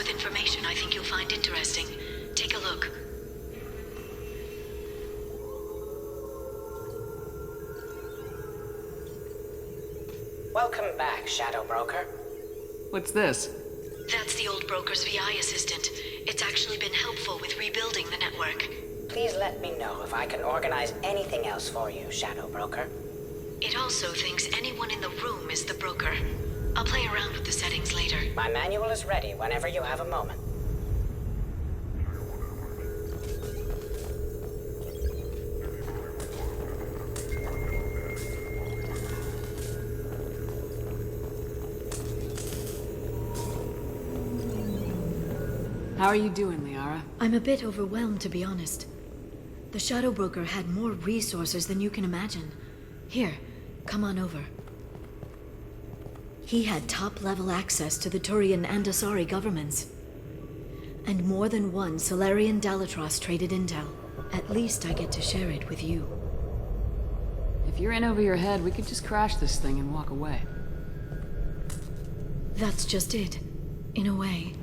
with information I think you'll find interesting. Take a look. Welcome back, Shadow Broker. What's this? That's the old broker's VI assistant. It's actually been helpful with rebuilding the network. Please let me know if I can organize anything else for you, Shadow Broker. It also thinks anyone in the room is the broker. I'll play around with the settings later. My manual is ready whenever you have a moment. How are you doing, Liara? I'm a bit overwhelmed, to be honest. The Shadow Broker had more resources than you can imagine. Here, come on over. He had top-level access to the Turian and Asari governments. And more than one Solarian Dalatros traded intel. At least I get to share it with you. If you're in over your head, we could just crash this thing and walk away. That's just it. In a way,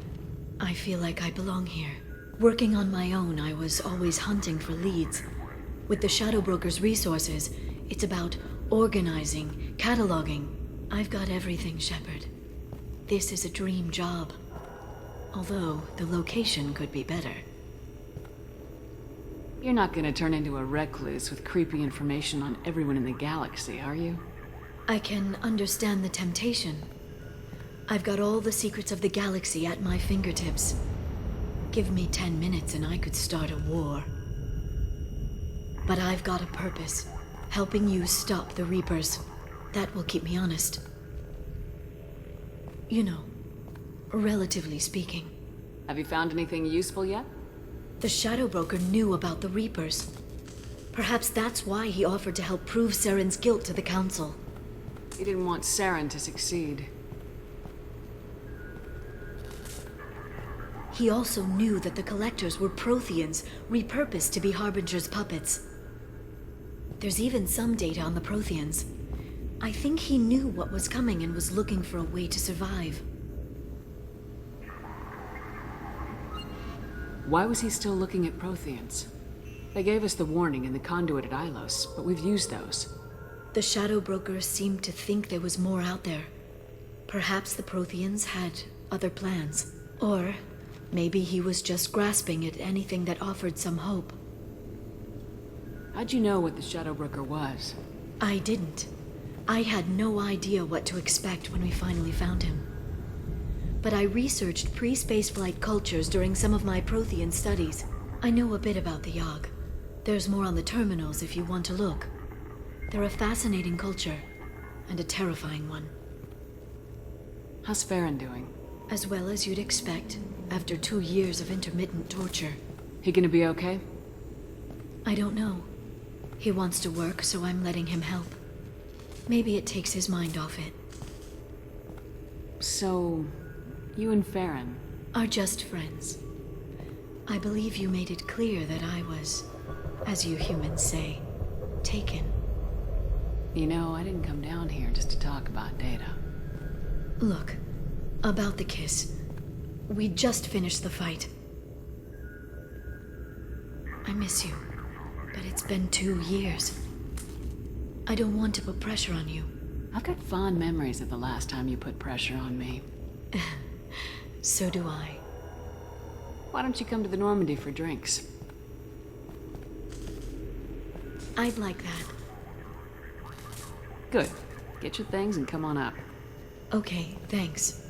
I feel like I belong here. Working on my own, I was always hunting for leads. With the Shadow Broker's resources, it's about organizing, cataloging. I've got everything, Shepard. This is a dream job. Although, the location could be better. You're not gonna turn into a recluse with creepy information on everyone in the galaxy, are you? I can understand the temptation. I've got all the secrets of the galaxy at my fingertips. Give me 10 minutes and I could start a war. But I've got a purpose. Helping you stop the Reapers. That will keep me honest. You know, relatively speaking. Have you found anything useful yet? The Shadow Broker knew about the Reapers. Perhaps that's why he offered to help prove Saren's guilt to the Council. He didn't want Saren to succeed. He also knew that the Collectors were Protheans, repurposed to be Harbinger's puppets. There's even some data on the Protheans. I think he knew what was coming and was looking for a way to survive. Why was he still looking at Protheans? They gave us the warning in the conduit at Ilos, but we've used those. The Shadow Broker seemed to think there was more out there. Perhaps the Protheans had other plans. Or maybe he was just grasping at anything that offered some hope. How'd you know what the Shadow Broker was? I didn't. I had no idea what to expect when we finally found him. But I researched pre-spaceflight cultures during some of my Prothean studies. I know a bit about the Yogg. There's more on the terminals if you want to look. They're a fascinating culture, and a terrifying one. How's Farron doing? As well as you'd expect, after 2 years of intermittent torture. He gonna be okay? I don't know. He wants to work, so I'm letting him help. Maybe it takes his mind off it. So, you and Farron are just friends. I believe you made it clear that I was, as you humans say, taken. You know, I didn't come down here just to talk about Data. Look, about the kiss. We just finished the fight. I miss you, but it's been 2 years. I don't want to put pressure on you. I've got fond memories of the last time you put pressure on me. So do I. Why don't you come to the Normandy for drinks? I'd like that. Good. Get your things and come on up. Okay, thanks.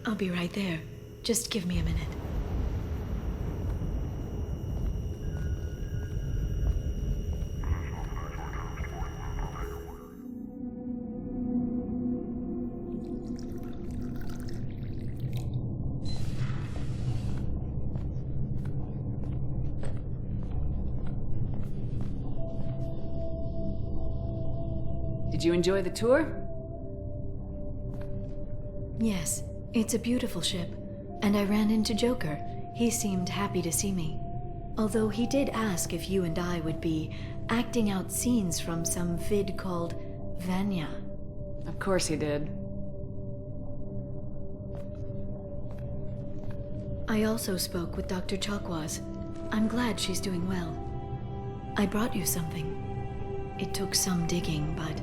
I'll be right there. Just give me a minute. Did you enjoy the tour? Yes, it's a beautiful ship. And I ran into Joker. He seemed happy to see me. Although he did ask if you and I would be acting out scenes from some vid called Vanya. Of course he did. I also spoke with Dr. Chakwas. I'm glad she's doing well. I brought you something. It took some digging, but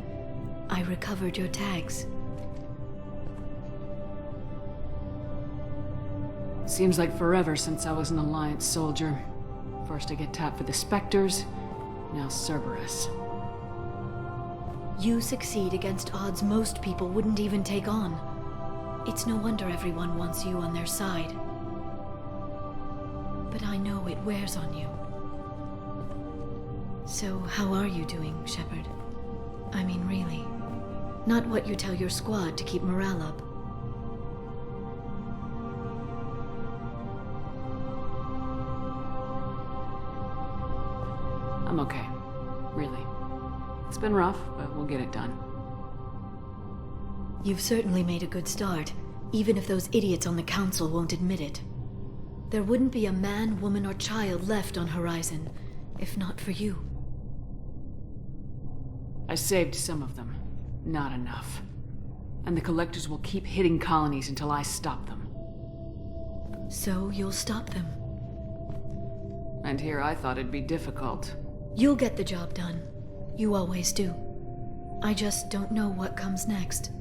I recovered your tags. Seems like forever since I was an Alliance soldier. First I get tapped for the Spectres, now Cerberus. You succeed against odds most people wouldn't even take on. It's no wonder everyone wants you on their side. But I know it wears on you. So how are you doing, Shepard? I mean, really. Not what you tell your squad to keep morale up. I'm okay. Really. It's been rough, but we'll get it done. You've certainly made a good start, even if those idiots on the council won't admit it. There wouldn't be a man, woman, or child left on Horizon, if not for you. I saved some of them. Not enough. And the Collectors will keep hitting colonies until I stop them. So you'll stop them. And here I thought it'd be difficult. You'll get the job done. You always do. I just don't know what comes next.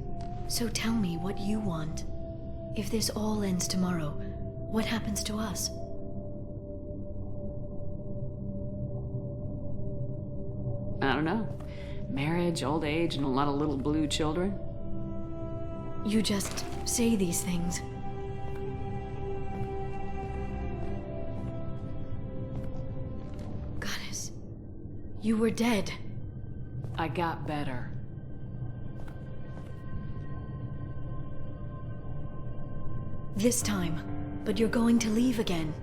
So tell me what you want. If this all ends tomorrow, what happens to us? I don't know. Marriage, old age, and a lot of little blue children. You just say these things. Goddess, you were dead. I got better. This time, but you're going to leave again.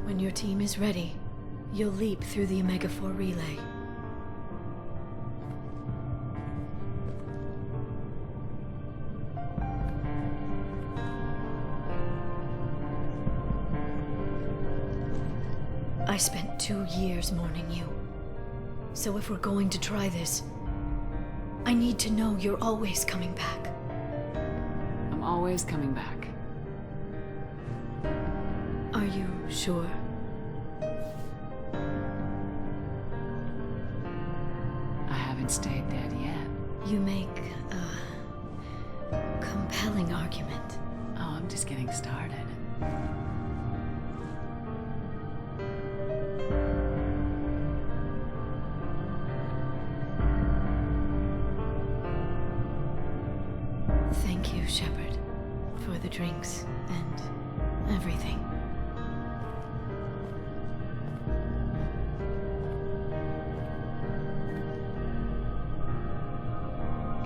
When your team is ready, you'll leap through the Omega-4 relay. I spent 2 years mourning you. So if we're going to try this, I need to know you're always coming back. I'm always coming back. Are you sure? I haven't stayed dead yet. You make a compelling argument. Oh, I'm just getting started. Thank you, Shepard, for the drinks and everything.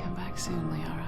Come back soon, Liara.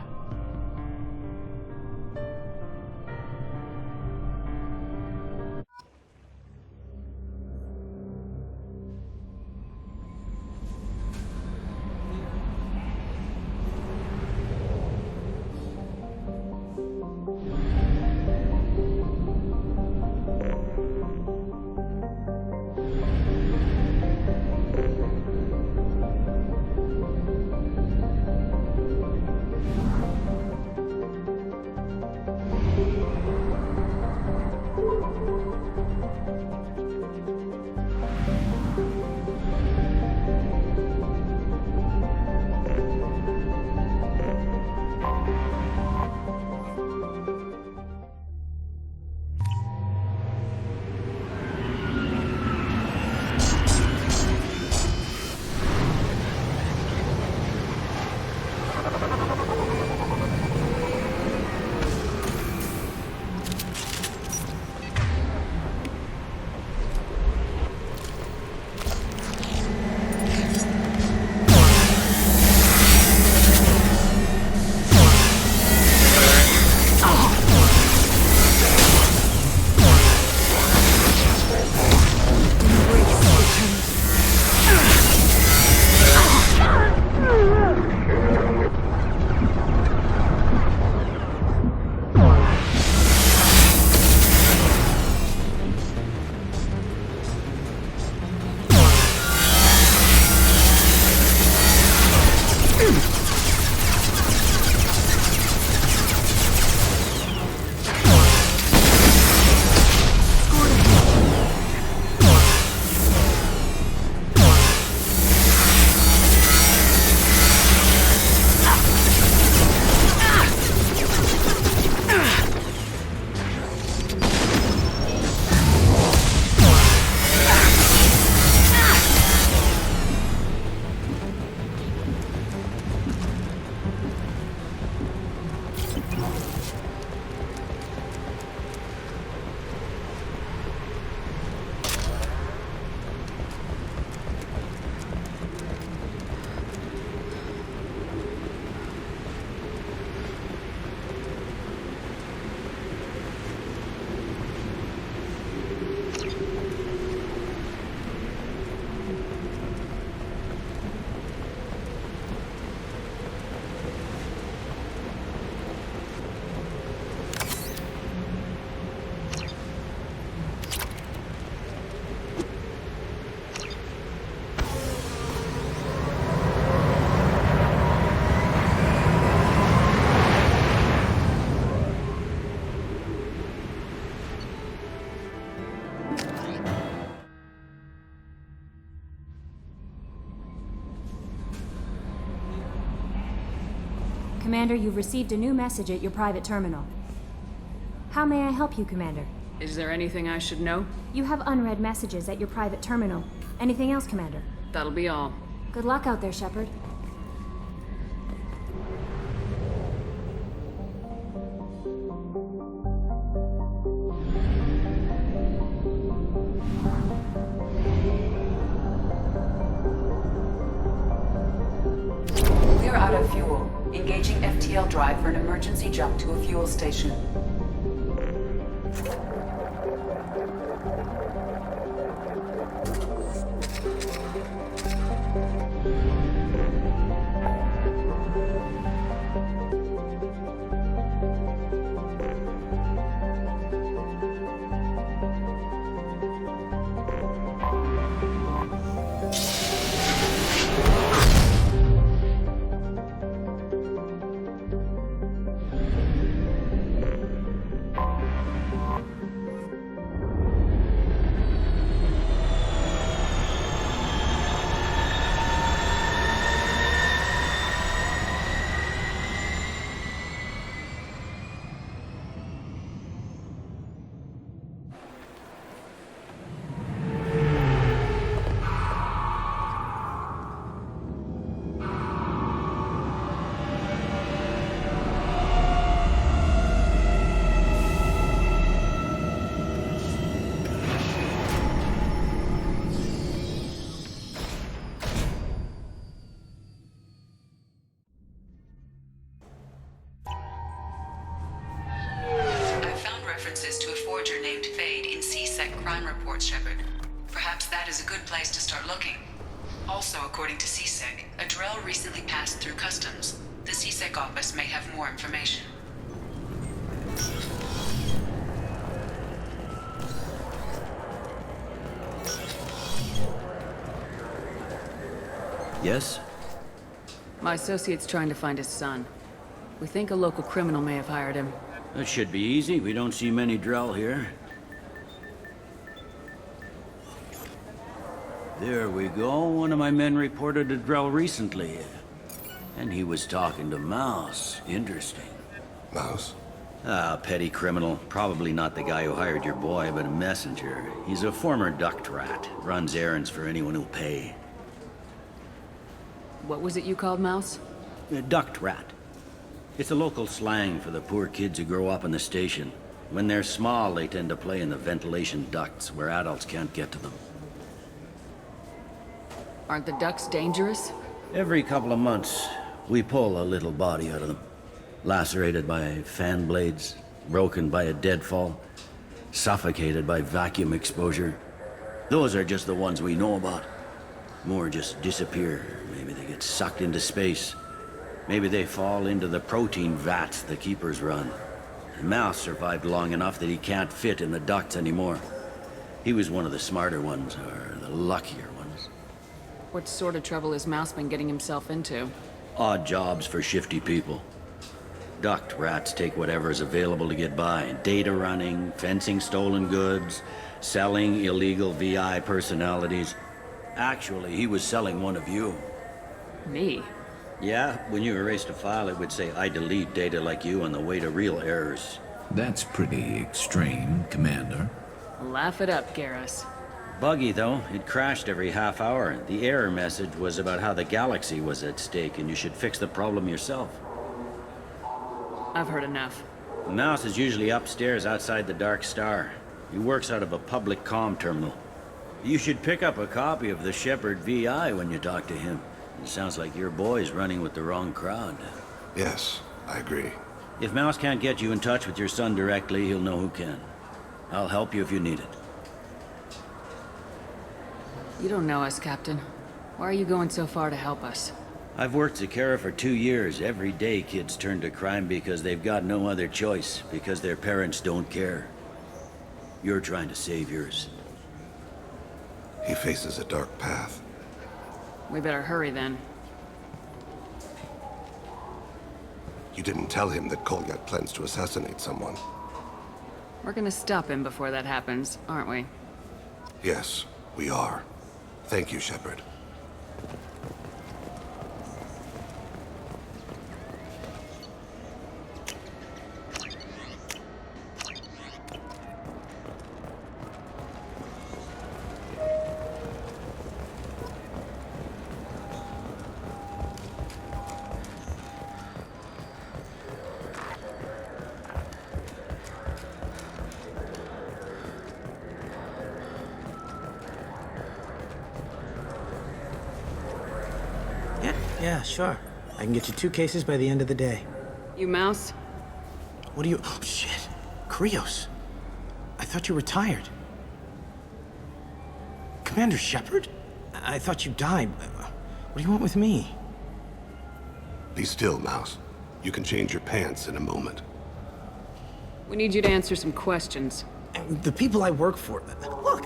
Commander, you've received a new message at your private terminal. How may I help you, Commander? Is there anything I should know? You have unread messages at your private terminal. Anything else, Commander? That'll be all. Good luck out there, Shepard. We're out of fuel. Engaging FTL drive for an emergency jump to a fuel station. To a forger named Fade in C-Sec crime reports, Shepard. Perhaps that is a good place to start looking. Also, according to C-Sec, a Drell recently passed through customs. The C-Sec office may have more information. Yes? My associate's trying to find his son. We think a local criminal may have hired him. That should be easy. We don't see many Drell here. There we go. One of my men reported a Drell recently. And he was talking to Mouse. Interesting. Mouse? Ah, petty criminal. Probably not the guy who hired your boy, but a messenger. He's a former duct rat. Runs errands for anyone who'll pay. What was it you called Mouse? A duct rat. It's a local slang for the poor kids who grow up in the station. When they're small, they tend to play in the ventilation ducts where adults can't get to them. Aren't the ducks dangerous? Every couple of months, we pull a little body out of them. Lacerated by fan blades, broken by a deadfall, suffocated by vacuum exposure. Those are just the ones we know about. More just disappear. Maybe they get sucked into space. Maybe they fall into the protein vats the keepers run. Mouse survived long enough that he can't fit in the ducts anymore. He was one of the smarter ones, or the luckier ones. What sort of trouble has Mouse been getting himself into? Odd jobs for shifty people. Duct rats take whatever's available to get by. Data running, fencing stolen goods, selling illegal VI personalities. Actually, he was selling one of you. Me? Yeah, when you erased a file, it would say, I delete data like you on the way to real errors. That's pretty extreme, Commander. Laugh it up, Garrus. Buggy, though. It crashed every half hour. The error message was about how the galaxy was at stake, and you should fix the problem yourself. I've heard enough. Mouse is usually upstairs outside the Dark Star. He works out of a public comm terminal. You should pick up a copy of the Shepard VI when you talk to him. It sounds like your boy's running with the wrong crowd. Yes, I agree. If Mouse can't get you in touch with your son directly, he'll know who can. I'll help you if you need it. You don't know us, Captain. Why are you going so far to help us? I've worked Zakera for 2 years. Every day kids turn to crime because they've got no other choice, because their parents don't care. You're trying to save yours. He faces a dark path. We better hurry then. You didn't tell him that Kolyak plans to assassinate someone. We're gonna stop him before that happens, aren't we? Yes, we are. Thank you, Shepard. Yeah, sure. I can get you 2 cases by the end of the day. You Mouse? What are you... Oh, shit. Krios. I thought you were retired. Commander Shepard? I thought you died. What do you want with me? Be still, Mouse. You can change your pants in a moment. We need you to answer some questions. And the people I work for... Look,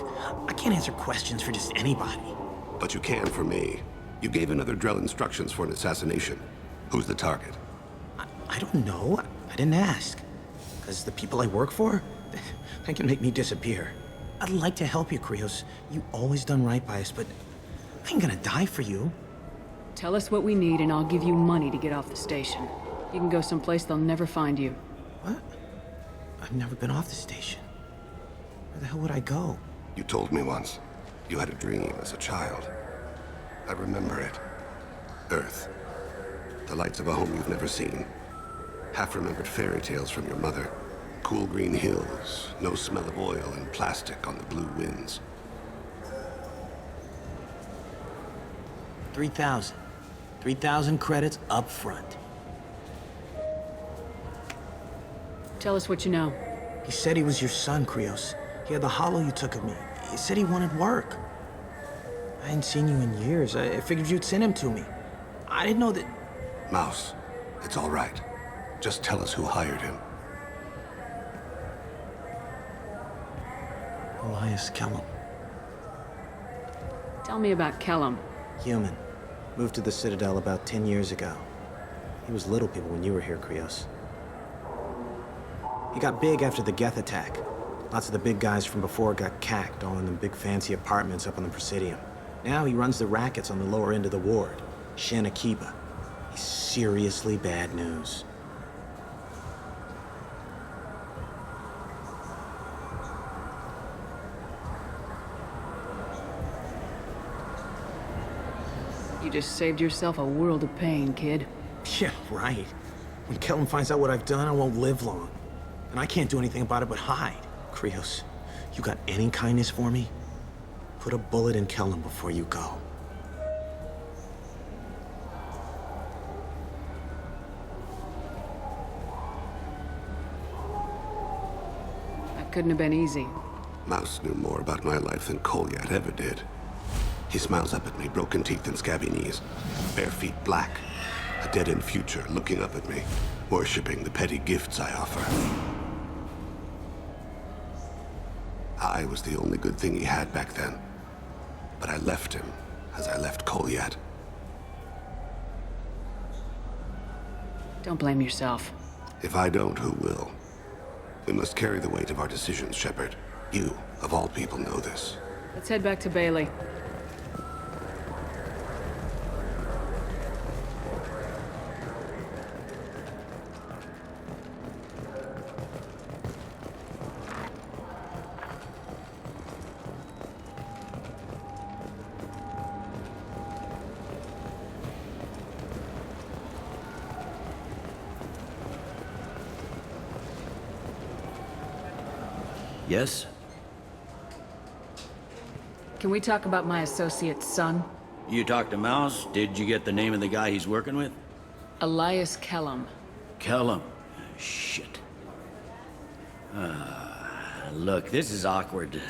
I can't answer questions for just anybody. But you can for me. You gave another Drell instructions for an assassination. Who's the target? I don't know. I didn't ask. Because the people I work for, they can make me disappear. I'd like to help you, Krios. You always done right by us, but I ain't gonna die for you. Tell us what we need and I'll give you money to get off the station. You can go someplace they'll never find you. What? I've never been off the station. Where the hell would I go? You told me once. You had a dream as a child. I remember it. Earth. The lights of a home you've never seen. Half-remembered fairy tales from your mother. Cool green hills, no smell of oil and plastic on the blue winds. 3,000. 3,000 credits up front. Tell us what you know. He said he was your son, Krios. He had the hollow you took of me. He said he wanted work. I hadn't seen you in years. I figured you'd send him to me. I didn't know that... Mouse, it's all right. Just tell us who hired him. Elias Kellum. Tell me about Kellum. Human. Moved to the Citadel about 10 years ago. He was little people when you were here, Krios. He got big after the Geth attack. Lots of the big guys from before got cacked, all in them big fancy apartments up on the Presidium. Now he runs the rackets on the lower end of the ward, Shin Akiba. He's seriously bad news. You just saved yourself a world of pain, kid. Yeah, right. When Kellum finds out what I've done, I won't live long. And I can't do anything about it but hide. Krios, you got any kindness for me? Put a bullet in Kellum before you go. That couldn't have been easy. Mouse knew more about my life than Kolyat ever did. He smiles up at me, broken teeth and scabby knees. Bare feet black. A dead-end future looking up at me, worshipping the petty gifts I offer. I was the only good thing he had back then. But I left him, as I left Kolyat. Don't blame yourself. If I don't, who will? We must carry the weight of our decisions, Shepard. You, of all people, know this. Let's head back to Bailey. Yes? Can we talk about my associate's son? You talked to Mouse? Did you get the name of the guy he's working with? Elias Kellum. Kellum. Shit. Look, this is awkward.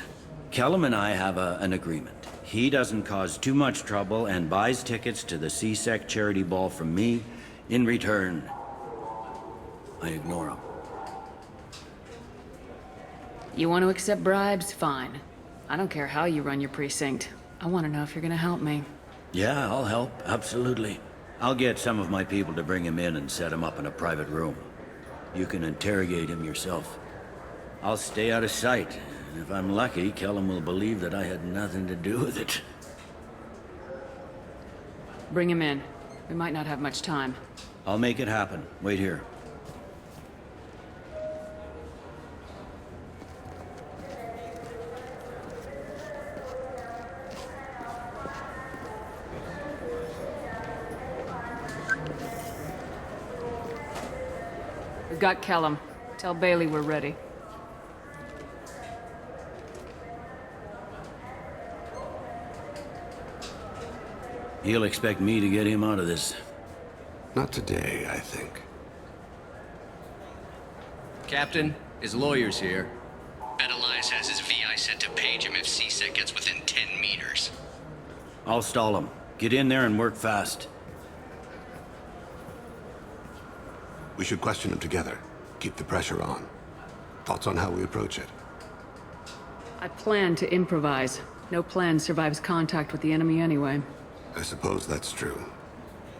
Kellum and I have an agreement. He doesn't cause too much trouble and buys tickets to the CSEC charity ball from me. In return, I ignore him. You want to accept bribes? Fine. I don't care how you run your precinct. I want to know if you're gonna help me. Yeah, I'll help. Absolutely. I'll get some of my people to bring him in and set him up in a private room. You can interrogate him yourself. I'll stay out of sight. And if I'm lucky, Kellum will believe that I had nothing to do with it. Bring him in. We might not have much time. I'll make it happen. Wait here. We've got Kellum. Tell Bailey we're ready. He'll expect me to get him out of this. Not today, I think. Captain, his lawyer's here. Bet Elias has his VI set to page him if CSEC gets within 10 meters. I'll stall him. Get in there and work fast. We should question him together. Keep the pressure on. Thoughts on how we approach it? I plan to improvise. No plan survives contact with the enemy anyway. I suppose that's true.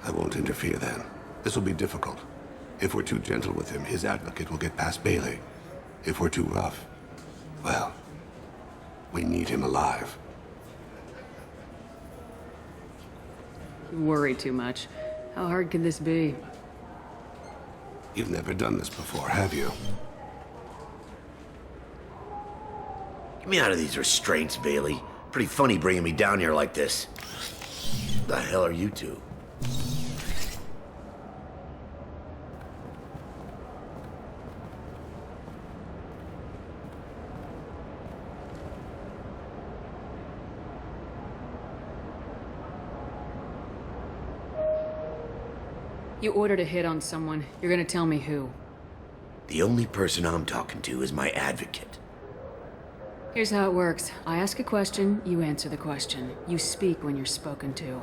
I won't interfere then. This will be difficult. If we're too gentle with him, his advocate will get past Bailey. If we're too rough, well, we need him alive. You worry too much. How hard can this be? You've never done this before, have you? Get me out of these restraints, Bailey. Pretty funny bringing me down here like this. The hell are you two? You ordered a hit on someone. You're gonna tell me who. The only person I'm talking to is my advocate. Here's how it works. I ask a question, you answer the question. You speak when you're spoken to.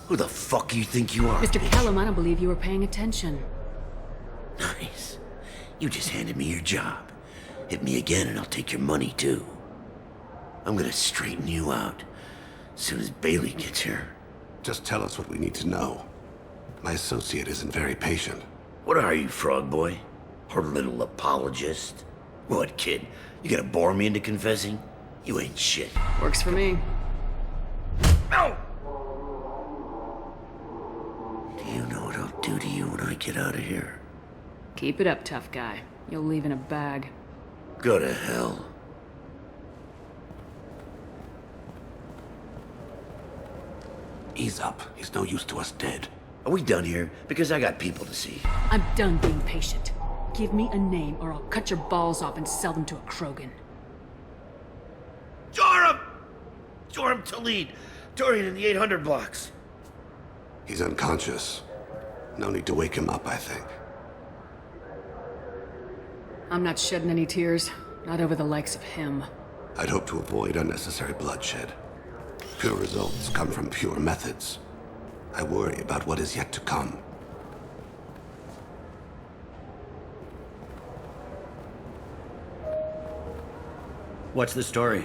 Who the fuck you think you are? Mr. Kellum, I don't believe you were paying attention. Nice. You just handed me your job. Hit me again and I'll take your money too. I'm gonna straighten you out as soon as Bailey gets here. Just tell us what we need to know. My associate isn't very patient. What are you, frog boy? Her little apologist? What, kid? You gonna bore me into confessing? You ain't shit. Works for me. No! Do you know what I'll do to you when I get out of here? Keep it up, tough guy. You'll leave in a bag. Go to hell. Ease up. He's no use to us dead. Are we done here? Because I got people to see. I'm done being patient. Give me a name or I'll cut your balls off and sell them to a Krogan. Joram! Joram Talid. Dorian in the 800 blocks. He's unconscious. No need to wake him up, I think. I'm not shedding any tears. Not over the likes of him. I'd hope to avoid unnecessary bloodshed. Pure results come from pure methods. I worry about what is yet to come. What's the story?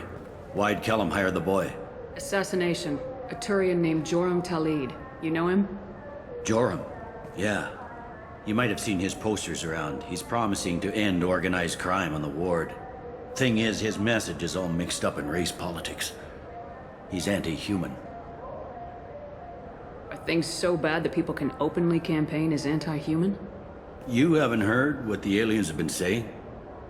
Why'd Kellum hire the boy? Assassination. A Turian named Joram Talid. You know him? Joram? Yeah. You might have seen his posters around. He's promising to end organized crime on the ward. Thing is, his message is all mixed up in race politics. He's anti-human. Are things so bad that people can openly campaign as anti-human? You haven't heard what the aliens have been saying?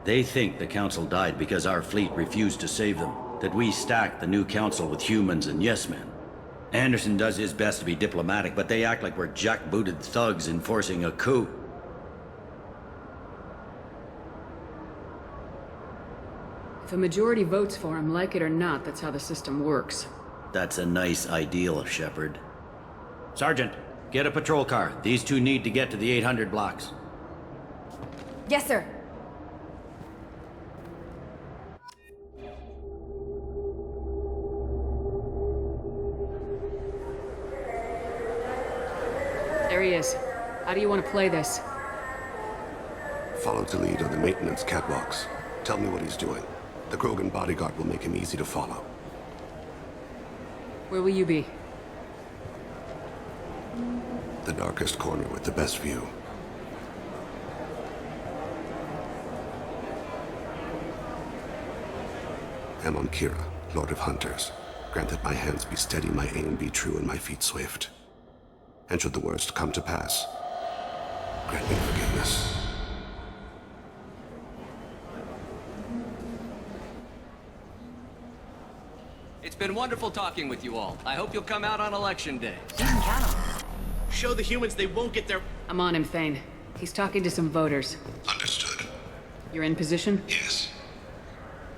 They think the council died because our fleet refused to save them. That we stacked the new council with humans and yes-men. Anderson does his best to be diplomatic, but they act like we're jackbooted thugs enforcing a coup. If a majority votes for him, like it or not, that's how the system works. That's a nice ideal, Shepard. Sergeant, get a patrol car. These two need to get to the 800 blocks. Yes, sir. There he is. How do you want to play this? Follow Talid on the maintenance catwalks. Tell me what he's doing. The Krogan bodyguard will make him easy to follow. Where will you be? The darkest corner with the best view. Amon Kira, Lord of Hunters. Grant that my hands be steady, my aim be true, and my feet swift. And should the worst come to pass, grant me forgiveness. It's been wonderful talking with you all. I hope you'll come out on Election Day. Show the humans they won't get their... I'm on him, Thane. He's talking to some voters. Understood. You're in position? Yes.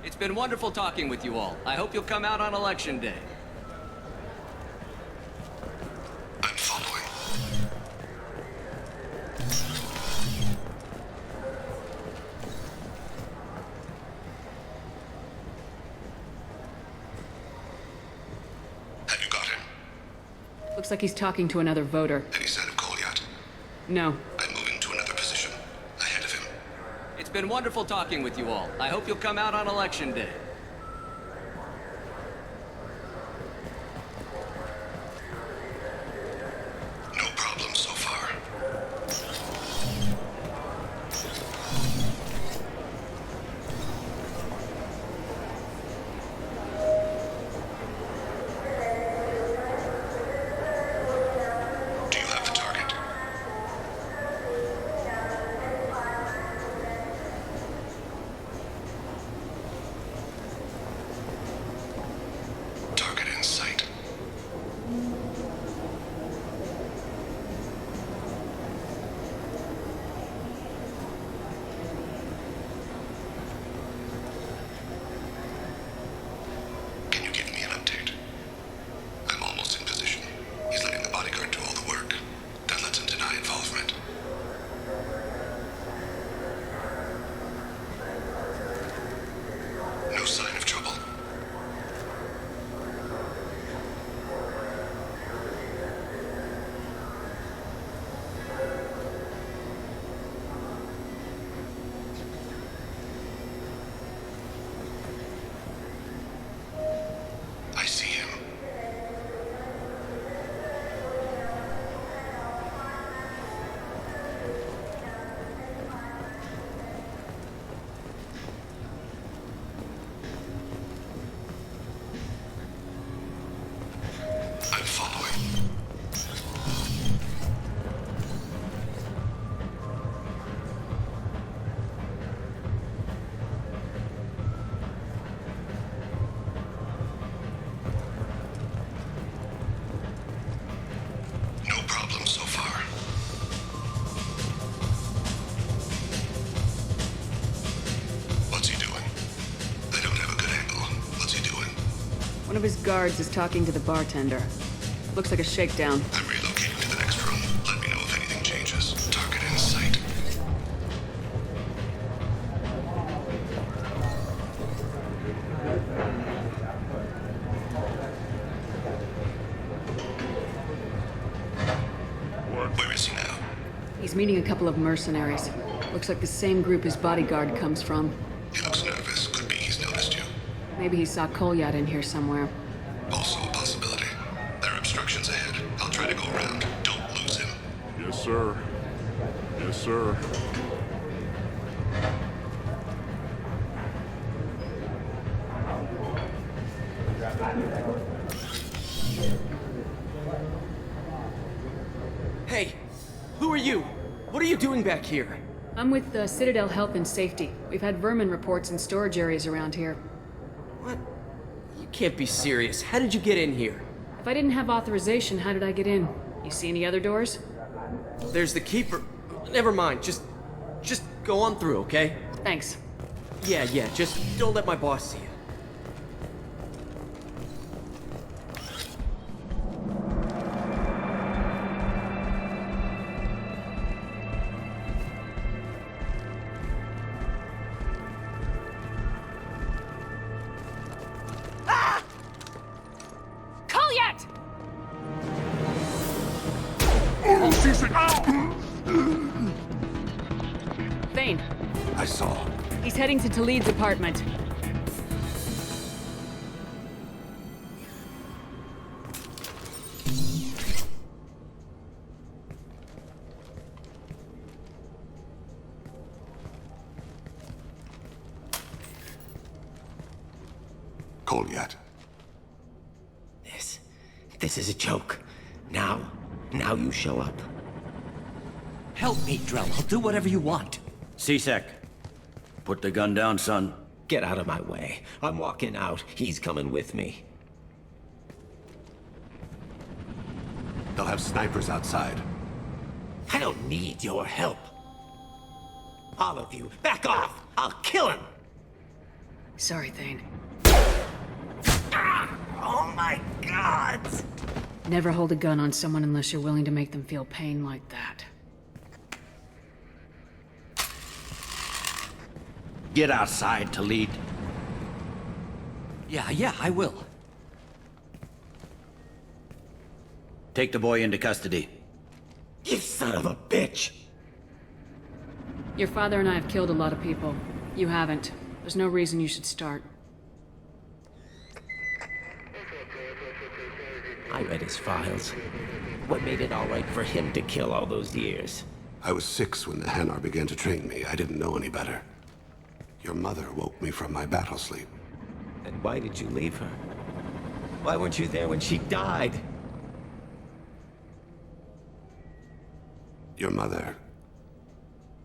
It's been wonderful talking with you all. I hope you'll come out on Election Day. Looks like he's talking to another voter. Any sign of Kolyat? No. I'm moving to another position, ahead of him. It's been wonderful talking with you all. I hope you'll come out on election day. No problem so far. Do you have the target? Target in sight. Can you give me an update? I'm almost in position. He's letting the bodyguard do all the work. That lets him deny involvement. No sign of trouble. I see him. I'm following. No problem so far. What's he doing? I don't have a good angle. What's he doing? One of his guards is talking to the bartender. Looks like a shakedown. I'm relocating to the next room. Let me know if anything changes. Target in sight. Where is he now? He's meeting a couple of mercenaries. Looks like the same group his bodyguard comes from. He looks nervous. Could be he's noticed you. Maybe he saw Kolyat in here somewhere. Also a possibility. There are obstructions ahead. I'll try to go around. Don't lose him. Yes, sir. Yes, sir. Hey, who are you? What are you doing back here? I'm with the Citadel Health and Safety. We've had vermin reports in storage areas around here. What? You can't be serious. How did you get in here? If I didn't have authorization, how did I get in? You see any other doors? There's the keeper. Never mind. Just go on through, okay? Thanks. Yeah, just don't let my boss see you. Kolyat! Thane, I saw. he's heading to Talid's apartment. Kolyat. This is a joke. Now you show up. Help me, Drell. I'll do whatever you want. CSEC. Put the gun down, son. Get out of my way. I'm walking out. He's coming with me. They'll have snipers outside. I don't need your help. All of you, back off! I'll kill him! Sorry, Thane. Ah! Oh my God! Never hold a gun on someone unless you're willing to make them feel pain like that. Get outside, Talid. Yeah, I will. Take the boy into custody. You son of a bitch! Your father and I have killed a lot of people. You haven't. There's no reason you should start. I read his files. What made it all right for him to kill all those years? I was 6 when the Hanar began to train me. I didn't know any better. Your mother woke me from my battle sleep. And why did you leave her? Why weren't you there when she died? Your mother...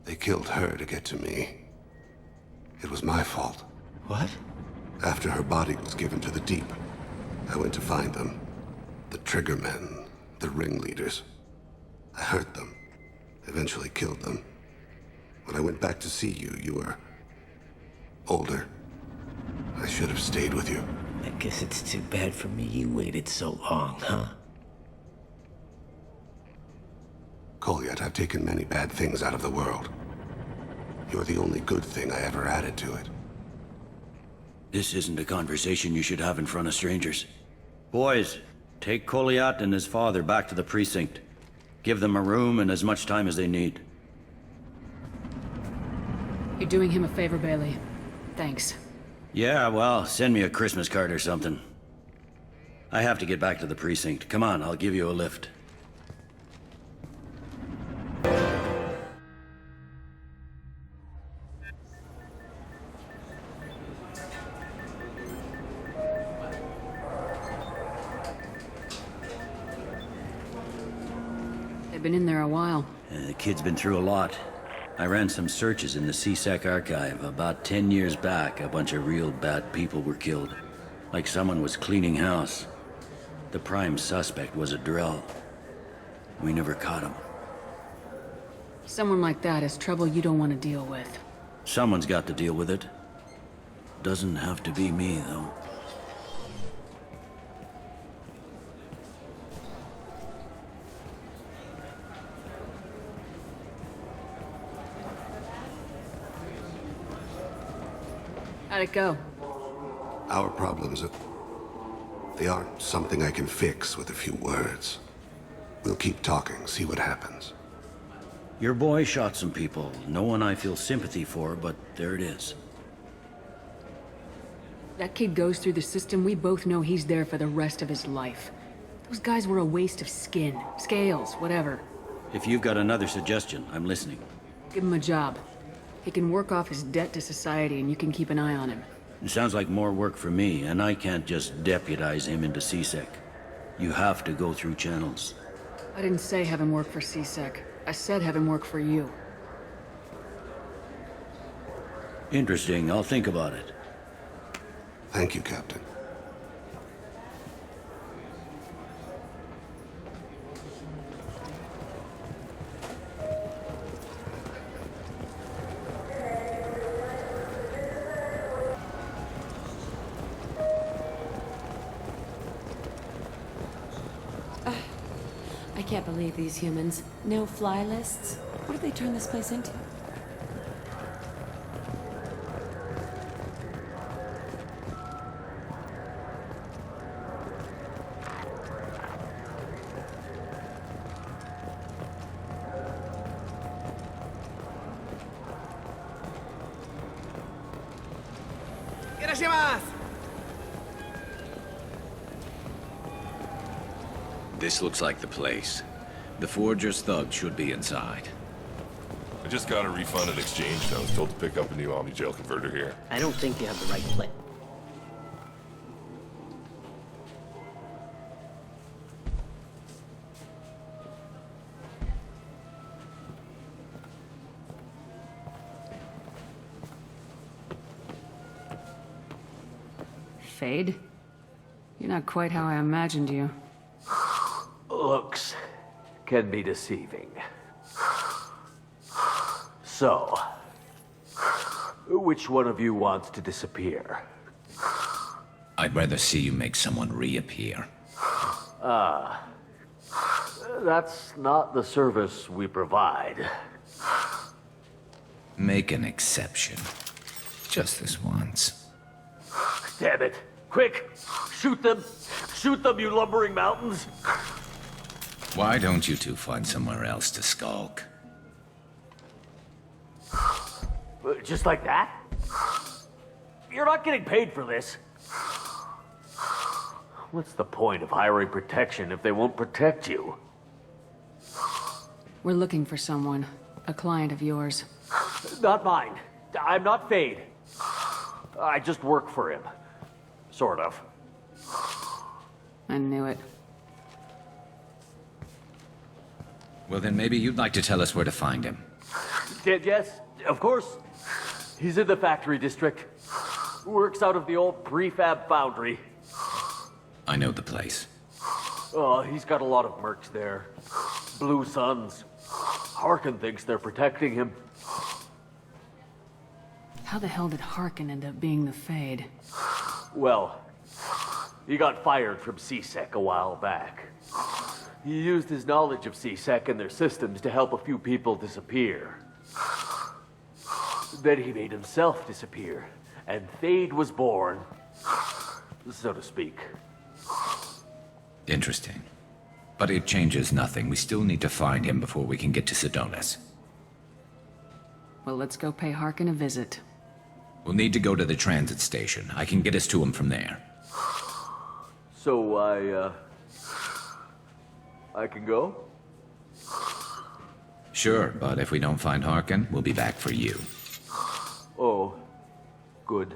They killed her to get to me. It was my fault. What? After her body was given to the deep, I went to find them. The triggermen, the ringleaders. I hurt them, eventually killed them. When I went back to see you, you were... older. I should have stayed with you. I guess it's too bad for me you waited so long, huh? Kolyat, I've taken many bad things out of the world. You're the only good thing I ever added to it. This isn't a conversation you should have in front of strangers. Boys, take Kolyat and his father back to the precinct. Give them a room and as much time as they need. You're doing him a favor, Bailey. Thanks. Yeah, well, send me a Christmas card or something. I have to get back to the precinct. Come on, I'll give you a lift. They've been in there a while. The kid's been through a lot. I ran some searches in the CSEC archive. About 10 years back, a bunch of real bad people were killed. Like someone was cleaning house. The prime suspect was a Drell. We never caught him. Someone like that is trouble you don't want to deal with. Someone's got to deal with it. Doesn't have to be me, though. How'd it go? Our problems, they aren't something I can fix with a few words. We'll keep talking, see what happens. Your boy shot some people. No one I feel sympathy for, but there it is. That kid goes through the system, we both know he's there for the rest of his life. Those guys were a waste of skin, scales, whatever. If you've got another suggestion, I'm listening. Give him a job. He can work off his debt to society and you can keep an eye on him. It sounds like more work for me, and I can't just deputize him into CSEC. You have to go through channels. I didn't say have him work for CSEC. I said have him work for you. Interesting. I'll think about it. Thank you, Captain. I can't believe these humans. No fly lists? What did they turn this place into? This looks like the place. The Forger's thug should be inside. I just got a refund at exchange and I was told to pick up a new Omni Jail converter here. I don't think you have the right place. Fade? You're not quite how I imagined you. Looks can be deceiving. So, which one of you wants to disappear? I'd rather see you make someone reappear. Ah, that's not the service we provide. Make an exception. Just this once. Damn it. Quick! Shoot them! Shoot them, you lumbering mountains! Why don't you two find somewhere else to skulk? Just like that? You're not getting paid for this. What's the point of hiring protection if they won't protect you? We're looking for someone. A client of yours. Not mine. I'm not Fade. I just work for him. Sort of. I knew it. Well, then maybe you'd like to tell us where to find him. Yes, of course. He's in the factory district. Works out of the old prefab foundry. I know the place. Oh, he's got a lot of mercs there. Blue Suns. Harkin thinks they're protecting him. How the hell did Harkin end up being the Fade? Well, he got fired from CSEC a while back. He used his knowledge of CSEC and their systems to help a few people disappear. Then he made himself disappear, and Fade was born, so to speak. Interesting. But it changes nothing. We still need to find him before we can get to Sedonis. Well, let's go pay Harkin a visit. We'll need to go to the transit station. I can get us to him from there. So I can go? Sure, but if we don't find Harkin, we'll be back for you. Oh, good.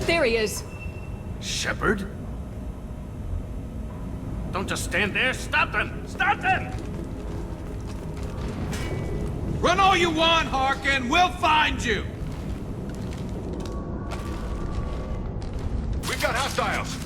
There he is! Shepard? Don't just stand there. Stop them! Stop them! Run all you want, Harkin. We'll find you. We've got hostiles.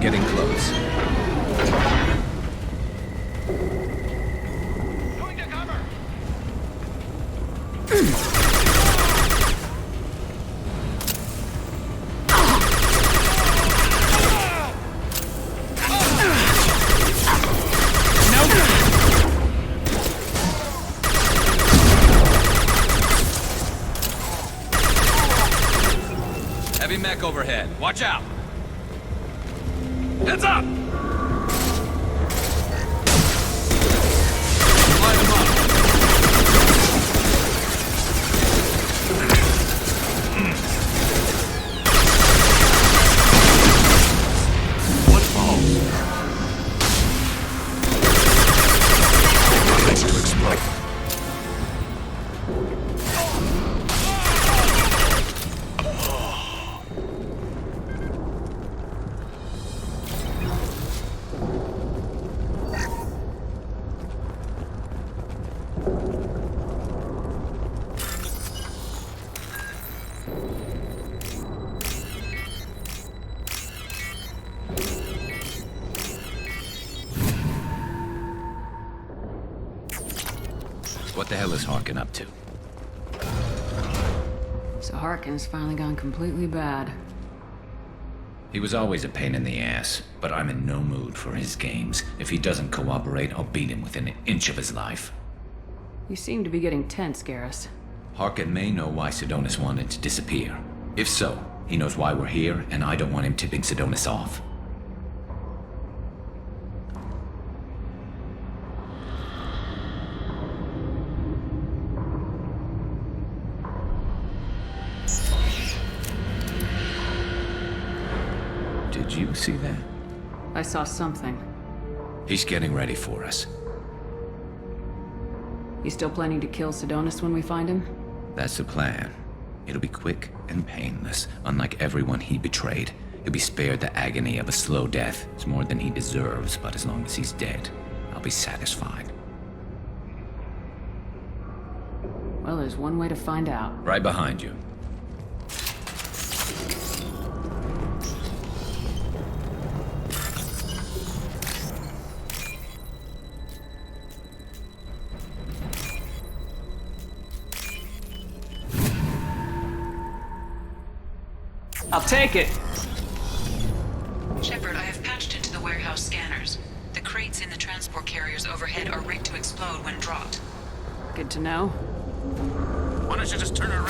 Getting close. Going to cover! Heavy mech overhead. Watch out. Heads up! Light him up. the hell is Harkin up to? So Harkin's finally gone completely bad. He was always a pain in the ass, but I'm in no mood for his games. If he doesn't cooperate, I'll beat him within an inch of his life. You seem to be getting tense, Garrus. Harkin may know why Sidonis wanted to disappear. If so, he knows why we're here, and I don't want him tipping Sidonis off. Did you see that? I saw something. He's getting ready for us. You still planning to kill Sidonis when we find him? That's the plan. It'll be quick and painless, unlike everyone he betrayed. He'll be spared the agony of a slow death. It's more than he deserves, but as long as he's dead, I'll be satisfied. Well, there's one way to find out. Right behind you. I'll take it! Shepard, I have patched into the warehouse scanners. The crates in the transport carriers overhead are rigged to explode when dropped. Good to know. Why don't you just turn around?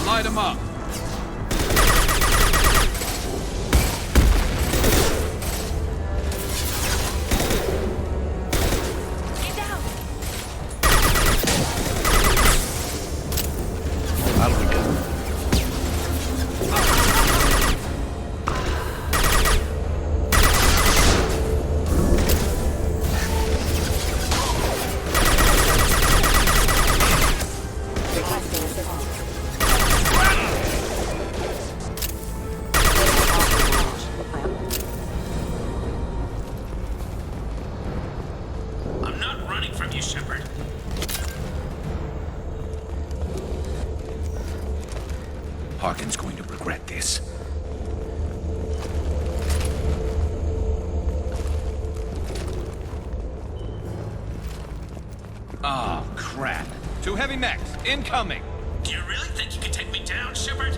Light him up. Harkin's going to regret this. Oh, crap. Two heavy mechs, incoming. Do you really think you can take me down, Shepard?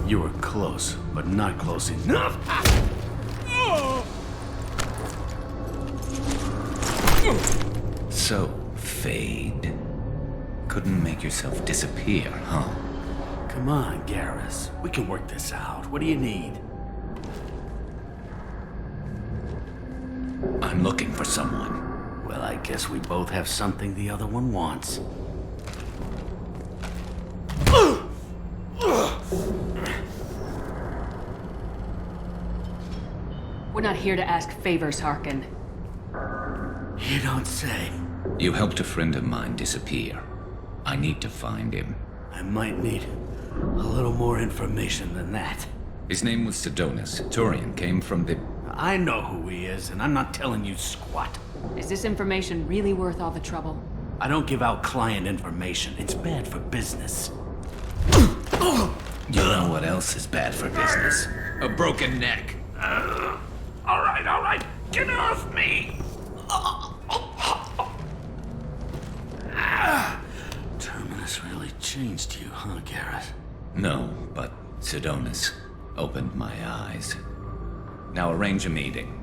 You were close, but not close enough. So, Fade. Couldn't make yourself disappear, huh? Come on, Garrus. We can work this out. What do you need? I'm looking for someone. Well, I guess we both have something the other one wants. We're not here to ask favors, Harkin. You don't say. You helped a friend of mine disappear. I need to find him. I might need a little more information than that. His name was Sidonis. Turian came from the... I know who he is, and I'm not telling you squat. Is this information really worth all the trouble? I don't give out client information. It's bad for business. You know what else is bad for business? A broken neck. All right. Get off me! Terminus really changed you, huh, Garrett? No, but Sidonis opened my eyes. Now arrange a meeting.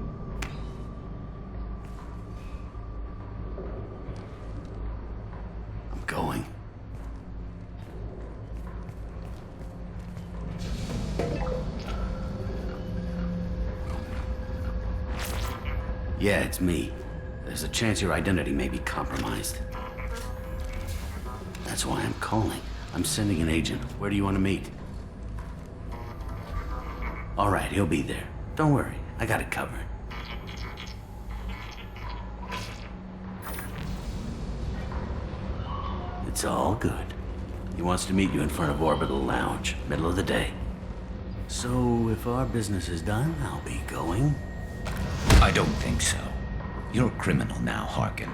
I'm going. Yeah, it's me. There's a chance your identity may be compromised. That's why I'm calling. I'm sending an agent. Where do you want to meet? All right, he'll be there. Don't worry, I got it covered. It's all good. He wants to meet you in front of Orbital Lounge, middle of the day. So, if our business is done, I'll be going. I don't think so. You're a criminal now, Harkin.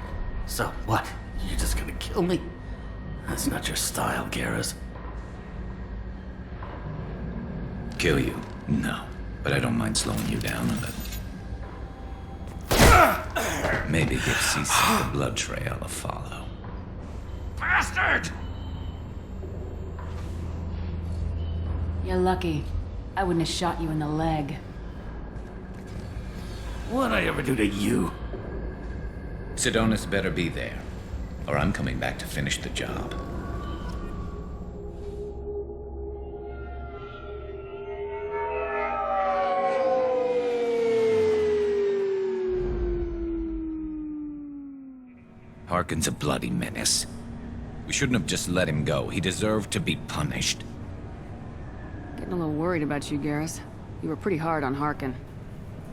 So, what? You're just gonna kill me? That's not your style, Garrus. Kill you? No. But I don't mind slowing you down a little. Maybe give C-Sec the blood trail a follow. Bastard! You're lucky. I wouldn't have shot you in the leg. What'd I ever do to you? Sidonis better be there, or I'm coming back to finish the job. Harkin's a bloody menace. We shouldn't have just let him go. He deserved to be punished. Getting a little worried about you, Garrus. You were pretty hard on Harkin.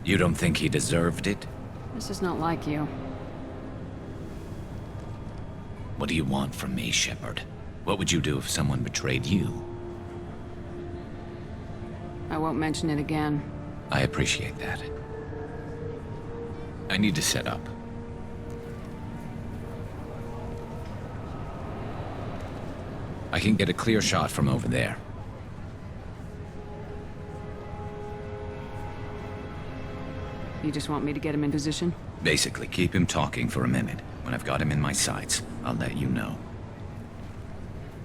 You don't think he deserved it? This is not like you. What do you want from me, Shepard? What would you do if someone betrayed you? I won't mention it again. I appreciate that. I need to set up. I can get a clear shot from over there. You just want me to get him in position? Basically, keep him talking for a minute. When I've got him in my sights, I'll let you know.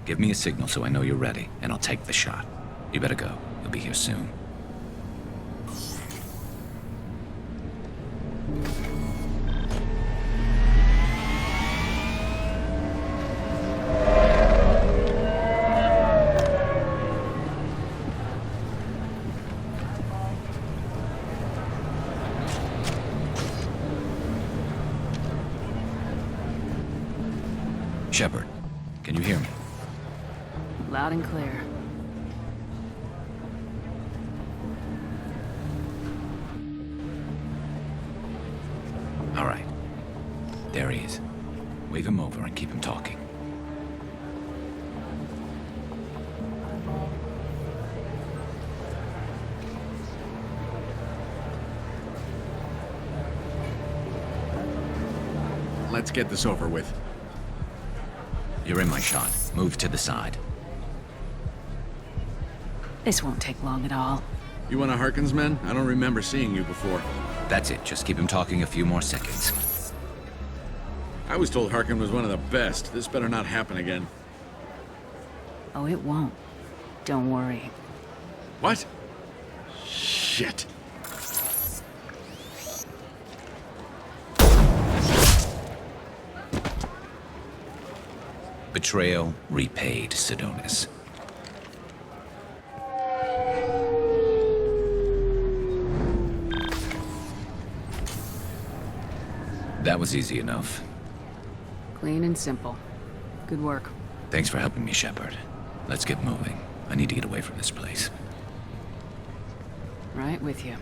Give me a signal so I know you're ready, and I'll take the shot. You better go. He'll be here soon. Shepard, can you hear me? Loud and clear. All right. There he is. Wave him over and keep him talking. Let's get this over with. You're in my shot. Move to the side. This won't take long at all. You one of Harkin's men? I don't remember seeing you before. That's it. Just keep him talking a few more seconds. I was told Harkin was one of the best. This better not happen again. Oh, it won't. Don't worry. What? Shit. Betrayal repaid, Sidonis. That was easy enough. Clean and simple. Good work. Thanks for helping me, Shepard. Let's get moving. I need to get away from this place. Right with you.